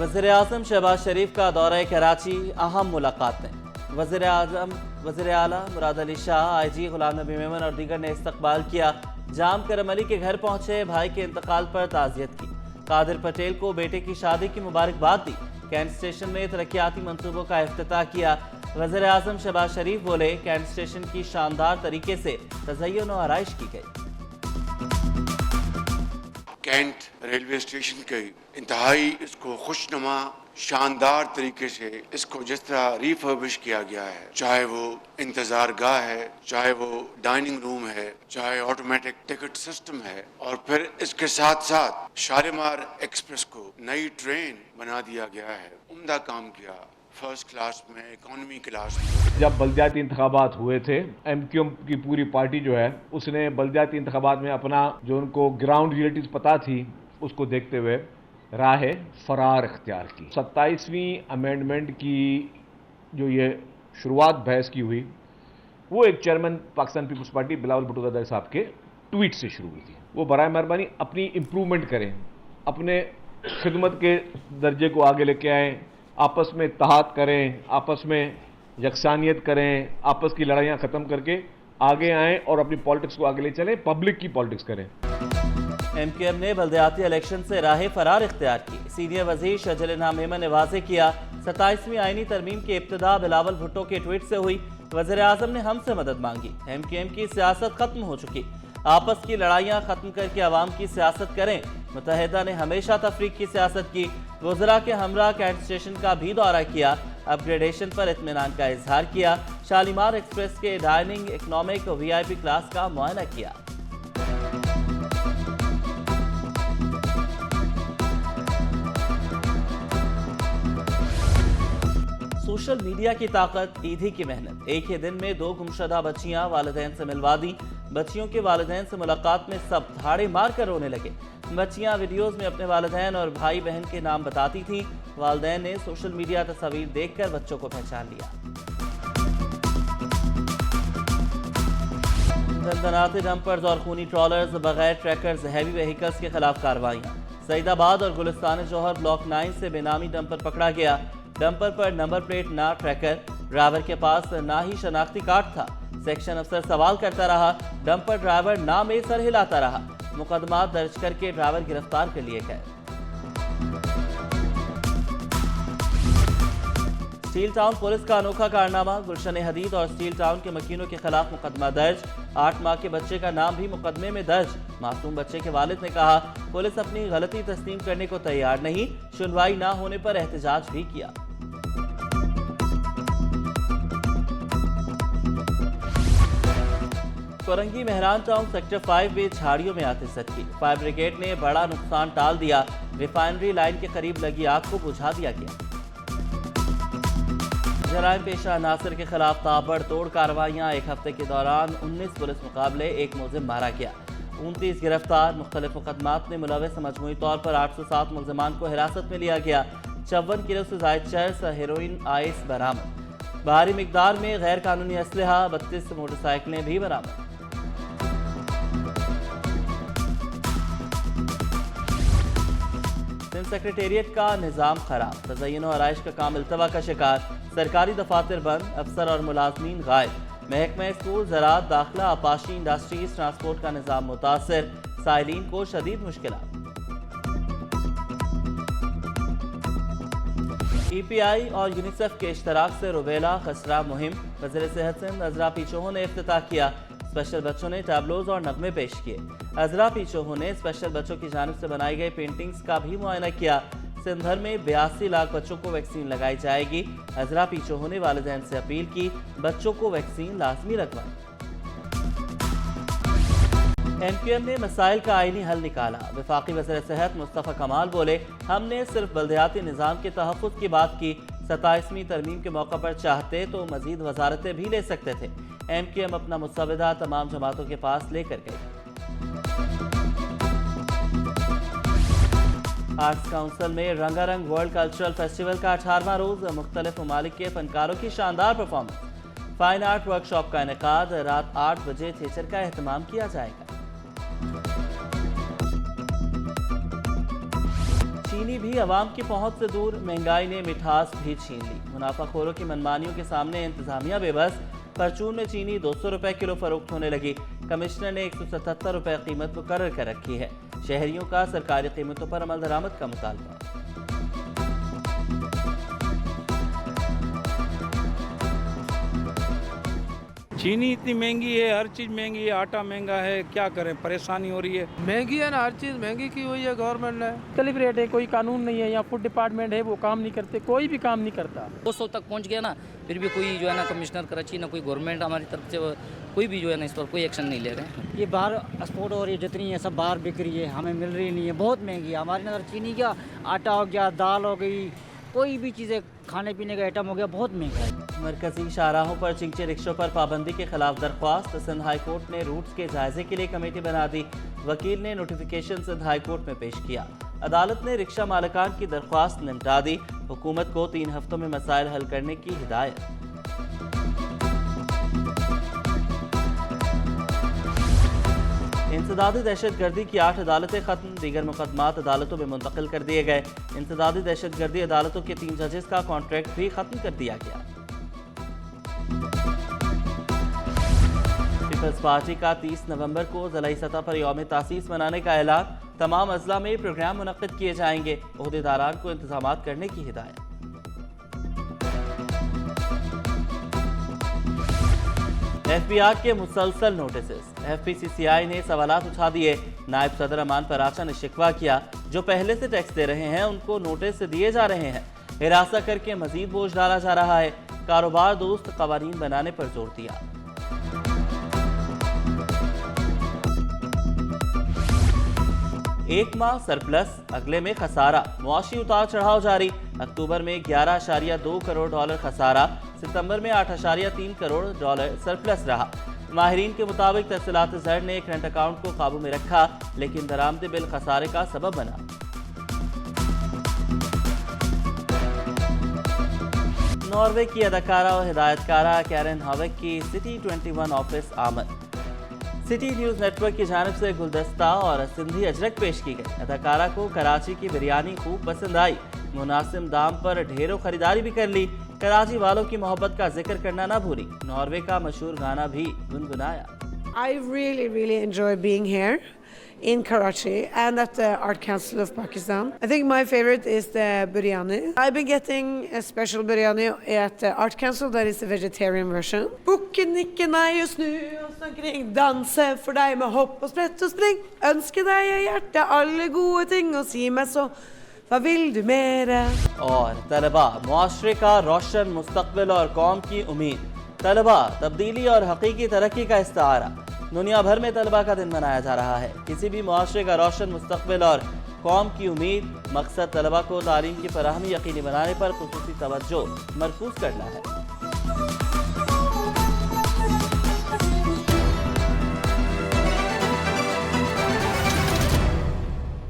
वज़ीर-ए-आज़म शहबाज शरीफ का दौरा कराची, अहम मुलाकातें। वज़ीर आला मुराद अली शाह, IG गुलाम नबी मेमन और दीगर ने इस्तकबाल किया। जाम करम अली के घर पहुंचे, भाई के इंतकाल पर ताज़ियत की। कादिर पटेल को बेटे की शादी की मुबारकबाद दी। कैंट स्टेशन में तरक्याती मंसूबों का इफ्तिताह किया। वज़ीर-ए-आज़म शहबाज शरीफ बोले, कैंट स्टेशन की शानदार तरीके से तज़य्युन और आराइश की गई। कैंट रेलवे स्टेशन के इंतहाई इसको खुशनुमा शानदार तरीके से इसको जिस तरह रिफर्बिश किया गया है, चाहे वो इंतजार गाह है, चाहे वो डाइनिंग रूम है, चाहे ऑटोमेटिक टिकट सिस्टम है, और फिर इसके साथ साथ शालीमार एक्सप्रेस को नई ट्रेन बना दिया गया है। उम्दा काम किया, फर्स्ट क्लास में, इकोनॉमी क्लास में। जब बल्दियाती इंतखाबात हुए थे, MQM की पूरी पार्टी जो है उसने बल्दियाती इंतखाबात में अपना जो उनको ग्राउंड रियलिटीज पता थी उसको देखते हुए राह फरार इख्तियार की। 27वीं अमेंडमेंट की जो ये शुरुआत बहस की हुई वो एक chairman Pakistan Peoples Party Bilawal Bhutto Zardari साहब के ट्वीट से शुरू हुई थी। वो बराए मेहरबानी अपनी इम्प्रूवमेंट करें, अपने खिदमत के दर्जे को आगे लेके आएँ, आपस में इत्तेहाद करें, आपस में यकसानियत करें, आपस की लड़ाइयाँ ख़त्म करके आगे आएँ और अपनी पॉलिटिक्स को आगे ले चलें, पब्लिक की पॉलिटिक्स करें। MQM ने बल्दियाती इलेक्शन से राह फरार इख्तियार की। सीनियर वजीर शहजल इनाम मेमन ने वाज़ेह किया, 27वीं आईनी तरमीम की इब्तिदा बिलावल भुट्टो के ट्वीट से हुई। वज़ीर-ए-आज़म ने हमसे मदद मांगी। MQM की सियासत खत्म हो चुकी, आपस की लड़ाइयाँ खत्म करके आवाम की सियासत करें। मुत्तहिदा ने हमेशा तफरीक की सियासत की। वज़रा के हमरा कैंट स्टेशन का भी दौरा किया, अपग्रेडेशन पर इत्मीनान का इजहार किया। शालीमार एक्सप्रेस के डाइनिंग, इकनॉमिक, VIP क्लास का मुआयना किया। सोशल मीडिया की ताकत, ईदी की मेहनत। एक ही दिन में 2 गुमशुदा बच्चियां वालिदैन से मिलवा दी। बच्चियों के वालिदैन से मुलाकात में सब धाड़े मार कर रोने लगे। बच्चियां वीडियोस में अपने वालिदैन और भाई बहन के नाम बताती थीं। वालिदैन ने सोशल मीडिया तस्वीर देखकर बच्चों को पहचान लिया। दंदनाते डंपर्स और खूनी ट्रॉलर्स, बगैर ट्रैकर्स, हैवी व्हीकल्स के खिलाफ कार्रवाइयां। सईदाबाद और गुलिस्तान जौहर ब्लॉक 9 से बेनामी डंपर पकड़ा गया। डंपर पर नंबर प्लेट ना, ट्रैकर, ड्राइवर के पास ना ही शनाख्ती कार्ड था। सेक्शन अफसर सवाल करता रहा, डंपर ड्राइवर ना में सर हिलाता रहा। मुकदमा दर्ज करके ड्राइवर गिरफ्तार कर लिए गए। स्टील टाउन पुलिस का अनोखा कारनामा, गुलशन हदीद और स्टील टाउन के मकीनों के खिलाफ मुकदमा दर्ज। 8 माह के बच्चे का नाम भी मुकदमे में दर्ज। मासूम बच्चे के वालिद ने कहा, पुलिस अपनी गलती तस्लीम करने को तैयार नहीं, सुनवाई ना होने पर एहतजाज भी किया। कोरंगी मेहरान टाउन सेक्टर 5 में झाड़ियों में आतिशबाजी की। फायर ब्रिगेड ने बड़ा नुकसान टाल दिया। रिफाइनरी लाइन के करीब लगी आग को बुझा दिया गया। जराइम पेशा अनासर के खिलाफ ताबड़तोड़ कार्रवाइयाँ। एक हफ्ते के दौरान 19 पुलिस मुकाबले, 1 मुलजिम मारा गया। 29 गिरफ्तार। मुख्तलिफ मुकदमात में मुलविस मजमूई तौर पर 807 मुलजमान को हिरासत में लिया गया। 54 किलो से जायद चर्स, हेरोइन, आइस बरामद। भारी मिकदार में गैर कानूनी असलहा, 32 मोटरसाइकिलें भी बरामद। सेक्रेटेरिएट का निज़ाम खराब, तज़य्युन और आराइश का काम इल्तवा का शिकार। सरकारी दफातर बंद, अफसर और मुलाजमीन गायब। महकमा स्कूल, ज़राअत, दाखिला, आपाशी, इंडस्ट्रीज, ट्रांसपोर्ट का निज़ाम मुतासर। साइलिन को शदीद मुश्किलात। EPI और यूनिसेफ के इश्तराक से रुबेला खसरा मुहिम। वज़ीर सेहत सिंध अजरा पीचोहो ने इफ्तिताह किया। स्पेशल बच्चों ने टैबलोज और नगमे पेश किए। अजरा पीचोहो ने स्पेशल बच्चों की जानिब से बनाई गई पेंटिंग्स का भी मुआयना किया। सिंध भर में 82 लाख बच्चों को वैक्सीन लगाई जाएगी। अजरा पीचोहो ने वालिदैन से अपील की, बच्चों को वैक्सीन लाजमी लगवाएं। MQM ने मसाइल का आईनी हल निकाला। वफाकी वज़ीर सेहत मुस्तफ़ा कमाल बोले, हमने सिर्फ बल्दियाती निज़ाम के तहफ़्फ़ुज़ की बात की। 27वीं तरमीम के मौका पर चाहते तो मज़ीद वज़ारतें भी ले सकते थे। MQM अपना मुसवदा तमाम जमातों के पास लेकर गई। आर्ट्स काउंसिल में रंगारंग वर्ल्ड कल्चरल फेस्टिवल का 18वां रोज़। मुख्तलिफ ममालिक के फनकारों की शानदार परफॉर्मेंस। फाइन आर्ट वर्कशॉप का इनेकाद। रात 8 बजे थिएटर का एहतमाम किया जाएगा। چینی بھی عوام کی پہنچ سے دور، مہنگائی نے مٹھاس بھی چھین لی۔ منافع خوروں کی منمانیوں کے سامنے انتظامیہ بے بس، پرچون میں چینی 200 روپے کلو فروخت ہونے لگی۔ کمشنر نے 177 روپے قیمت مقرر کر رکھی ہے۔ شہریوں کا سرکاری قیمتوں پر عمل درآمد کا مطالبہ۔ چینی اتنی مہنگی ہے، ہر چیز مہنگی ہے، آٹا مہنگا ہے، کیا کریں، پریشانی ہو رہی ہے۔ مہنگی ہے نا، ہر چیز مہنگی کی ہوئی ہے گورنمنٹ نے۔ مختلف ریٹ ہے، کوئی قانون نہیں ہے، یہاں فوڈ ڈپارٹمنٹ ہے وہ کام نہیں کرتے، کوئی بھی کام نہیں کرتا۔ 200 تک پہنچ گیا نا، پھر بھی کوئی جو ہے نا کمشنر کراچی نہ کوئی گورنمنٹ ہماری طرف سے کوئی بھی جو ہے نا اس پر کوئی ایکشن نہیں لے رہے ہیں۔ یہ باہر ایکسپورٹ ہو رہی ہے، جتنی ہے سب باہر بک رہی ہے، ہمیں مل رہی نہیں ہے، بہت مہنگی ہے ہماری نظر۔ چینی کیا، آٹا ہو گیا، دال ہو گئی، کوئی بھی چیزیں کھانے پینے کا آئٹم ہو گیا، بہت مہنگا ہے۔ مرکزی شاہراہوں پر چنگچے رکشوں پر پابندی کے خلاف درخواست، سندھ ہائی کورٹ نے روٹس کے جائزے کے لیے کمیٹی بنا دی۔ وکیل نے نوٹیفیکیشن سندھ ہائی کورٹ میں پیش کیا۔ عدالت نے رکشہ مالکان کی درخواست نمٹا دی۔ حکومت کو 3 ہفتوں میں مسائل حل کرنے کی ہدایت۔ انسدادی دہشت گردی کی 8 عدالتیں ختم، دیگر مقدمات عدالتوں میں منتقل کر دیے گئے۔ انسدادی دہشت گردی عدالتوں کے 3 ججز کا کانٹریکٹ بھی ختم کر دیا گیا۔ پیپلز پارٹی کا 30 نومبر کو ضلعی سطح پر یوم تاسیس منانے کا اعلان، تمام اضلاع میں پروگرام منعقد کیے جائیں گے، عہدیداران کو انتظامات کرنے کی ہدایت۔ ایف بی آر کے مسلسل نوٹسز، ایف پی سی سی آئی نے سوالات اٹھا دیے۔ نائب صدر امان پراچا نے شکوہ کیا، جو پہلے سے ٹیکس دے رہے ہیں ان کو نوٹس دیے جا رہے ہیں، ہراساں کر کے مزید بوجھ ڈالا جا رہا ہے۔ کاروبار دوست قوانین بنانے پر زور دیا۔ ایک ماہ سرپلس، اگلے میں خسارہ، معاشی اتار چڑھاؤ جاری۔ اکتوبر میں 11.2 کروڑ ڈالر خسارہ، ستمبر میں 8.3 کروڑ ڈالر سرپلس رہا۔ ماہرین کے مطابق تحصیلات زر نے کرنٹ اکاؤنٹ کو قابو میں رکھا، لیکن درآمد بل خسارے کا سبب بنا۔ ناروے کی اداکارہ و ہدایت کارہ کیرن ہاوک کی سٹی 21 آفس آمد۔ سٹی نیوز نیٹ ورک کی جانب سے گلدستہ اور سندھی اجرک پیش کی گئی۔ اداکارہ کو کراچی کی بریانی خوب پسند آئی، مناسب دام پر ڈھیروں خریداری بھی کر لی۔ کراچی والوں کی محبت کا ذکر کرنا نہ بھولی، ناروے کا مشہور گانا بھی گنگنایا۔ I really enjoy being here in Karachi and at the Art Council of Pakistan. I think my favorite is the biryani. I've been getting a special biryani at the Art Council that is the vegetarian version. Bukke, nikke, nei og snu og snakkering, danse for deg med hopp og sprett og spring. Ønske deg i hjertet alle gode ting og si meg så, hva vil du mere? اور طلبہ، معاشرے کا روشن مستقبل اور قوم کی امید۔ طلبہ، تبدیلی اور حقیقی ترقی کا استعارہ۔ دنیا بھر میں طلبہ کا دن منایا جا رہا ہے۔ کسی بھی معاشرے کا روشن مستقبل اور قوم کی امید، مقصد طلبہ کو تعلیم کی فراہمی یقینی بنانے پر خصوصی توجہ مرکوز کرنا ہے۔